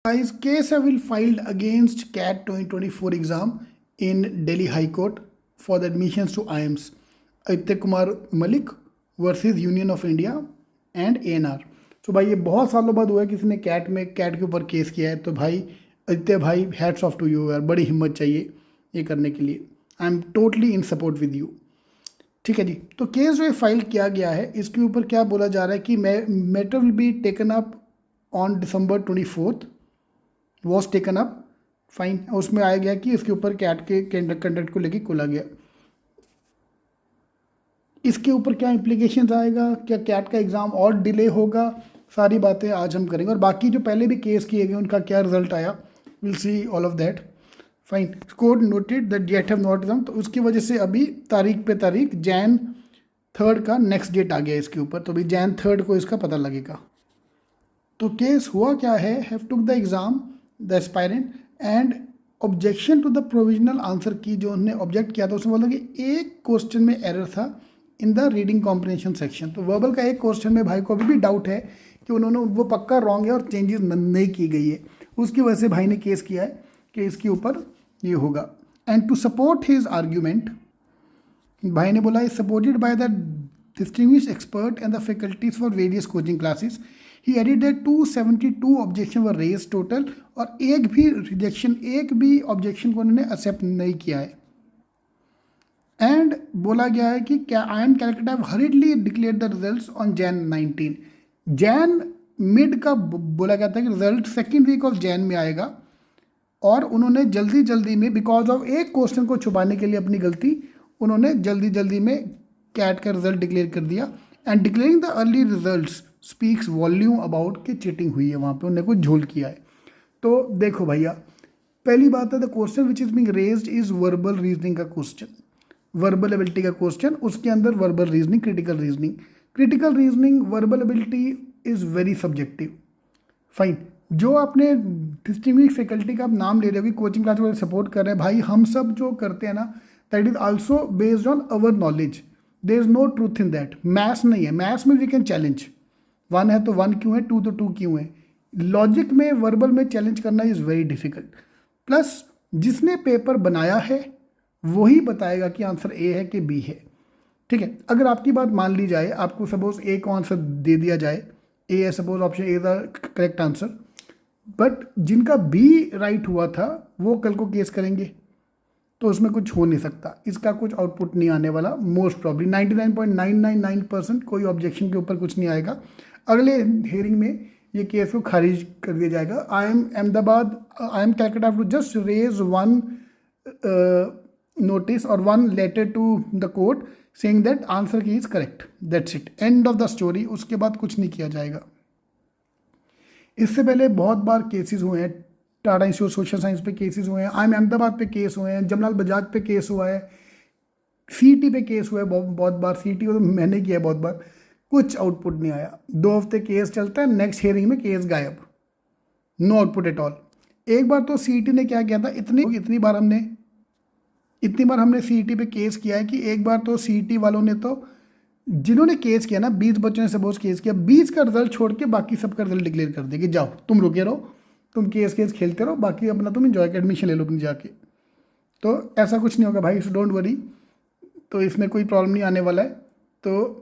Guys, case have been filed against CAT 2024 exam in Delhi High Court for the admissions to IIMS. Aditya Kumar Malik versus Union of India and ANR. तो भाई ये बहुत सालों बाद हुआ है किसी ने कैट के ऊपर केस किया है। तो भाई आदित्य भाई, हैट्स ऑफ टू यू यार, बड़ी हिम्मत चाहिए ये करने के लिए। I am totally in support with you. ठीक है जी। तो केस जो फाइल किया गया है इसके ऊपर क्या बोला जा रहा है कि matter will be taken up on December 24 was taken up, fine. उसमें आया गया कि इसके ऊपर कैट के कंडक्ट को लेके खोला गया। इसके ऊपर क्या इम्प्लीकेशंस आएगा, क्या कैट का एग्ज़ाम और डिले होगा, सारी बातें आज हम करेंगे। और बाकी जो पहले भी केस किए गए उनका क्या रिजल्ट आया, will see all of that. Fine. Court noted that yet have not exam, तो उसकी वजह से अभी तारीख पे तारीख Jan 3 का नेक्स्ट डेट आ गया इसके ऊपर। तो अभी Jan 3 को इसका पता लगेगा। तो केस हुआ क्या है, have took the exam the aspirant and objection to the provisional answer key. जो उन्होंने ऑब्जेक्ट किया था उसमें बोला कि एक क्वेश्चन में एरर था in the reading comprehension section. तो वर्बल का एक क्वेश्चन में भाई को अभी भी डाउट है कि उन्होंने वो पक्का रॉन्ग है और चेंजेस नहीं की गई है। उसकी वजह से भाई ने केस किया है कि इसके ऊपर ये होगा। And to support his argument, भाई ने बोला is supported by the distinguished expert and the faculties for various coaching classes. He added that 272 objection were raise total, और एक भी ऑब्जेक्शन को उन्होंने एक्सेप्ट नहीं किया है। एंड बोला गया है कि क्या IIM Calcutta have hurriedly declare the results on Jan 19। Jan mid का बोला गया था कि result second week of Jan में आएगा, और उन्होंने जल्दी में बिकॉज ऑफ एक क्वेश्चन को छुपाने के लिए अपनी गलती, उन्होंने जल्दी में कैट का रिजल्ट डिक्लेयर कर दिया। And declaring the early results speaks volume about कि चीटिंग हुई है, वहाँ पे उन्होंने कुछ झोल किया है। तो देखो भैया, पहली बात है the question which is being raised is verbal reasoning का क्वेश्चन, वर्बल एबिलिटी का क्वेश्चन। उसके अंदर verbal reasoning, critical reasoning, verbal ability is very subjective. Fine. जो आपने डिस्टिंग्विश्ड फैकल्टी का आप नाम ले रहे हो कि कोचिंग क्लास वाले सपोर्ट कर रहे हैं, भाई हम सब जो करते हैं ना, that is also based on our knowledge. There is no truth in that. Maths नहीं है, मैथ्स में वी कैन चैलेंज, 1 है तो 1 क्यों है, 2 तो 2 क्यों है। लॉजिक में, वर्बल में चैलेंज करना इज़ वेरी डिफिकल्ट। प्लस जिसने पेपर बनाया है वही बताएगा कि आंसर ए है कि बी है। ठीक है। अगर आपकी बात मान ली जाए, आपको सपोज ए को आंसर दे दिया जाए, ए है suppose, option A the correct answer, but जिनका बी राइट हुआ था वो कल को केस करेंगे, तो उसमें कुछ हो नहीं सकता, इसका कुछ आउटपुट नहीं आने वाला। मोस्ट प्रॉब्ली 99.999% कोई ऑब्जेक्शन के ऊपर कुछ नहीं आएगा। अगले हियरिंग में ये केस को खारिज कर दिया जाएगा। IIM Calcutta to just raise 1 notice और 1 letter to the court saying that answer key is correct, that's it, end of the story. उसके बाद कुछ नहीं किया जाएगा। इससे पहले बहुत बार केसेस हुए हैं, टाटा इंस्टीट्यूट सोशल साइंस पे केसेस हुए हैं, IIM अहमदाबाद पे केस हुए हैं, जमनालाल बजाज पे केस हुआ है, CET पे केस हुआ है बहुत बार। CET को तो मैंने किया है बहुत बार, कुछ आउटपुट नहीं आया। 2 हफ्ते केस चलता है, नेक्स्ट हियरिंग में केस गायब, नो आउटपुट एट ऑल। एक बार तो CET ने क्या किया था, इतनी बार हमने CET पे केस किया है कि एक बार तो CET वालों ने तो, जिन्होंने केस किया ना, 20 बच्चों ने सपोज केस किया, 20 का रिजल्ट छोड़ के बाकी सबका रिजल्ट डिक्लेयर कर दिया कि जाओ तुम रुके रहो, तुम केस खेलते रहो, बाकी अपना तुम इंजॉय के एडमिशन ले लो अपनी जाके। तो ऐसा कुछ नहीं होगा भाई, सो डोंट वरी। तो इसमें कोई प्रॉब्लम नहीं आने वाला है। तो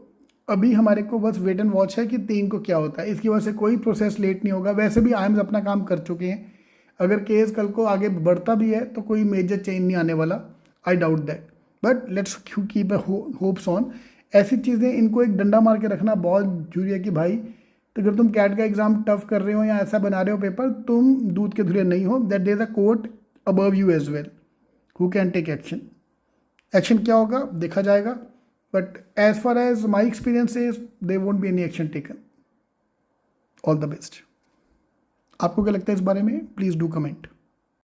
अभी हमारे को बस वेट एंड वॉच है कि 3 को क्या होता है। इसकी वजह से कोई प्रोसेस लेट नहीं होगा। वैसे भी IIMs अपना काम कर चुके हैं। अगर केस कल को आगे बढ़ता भी है तो कोई मेजर चेंज नहीं आने वाला, I doubt that, but let's keep hopes on. ऐसी चीज़ें, इनको एक डंडा मार के रखना बहुत जरूरी है कि भाई, तो अगर तुम कैट का एग्जाम टफ कर रहे हो या ऐसा बना रहे हो पेपर, तुम दूध के धुले नहीं हो, that there is a court above you as well who can take action. Action क्या होगा देखा जाएगा, but as far as my experience is they won't be any action taken. All the best. आपको क्या लगता है इस बारे में, प्लीज़ डू कमेंट।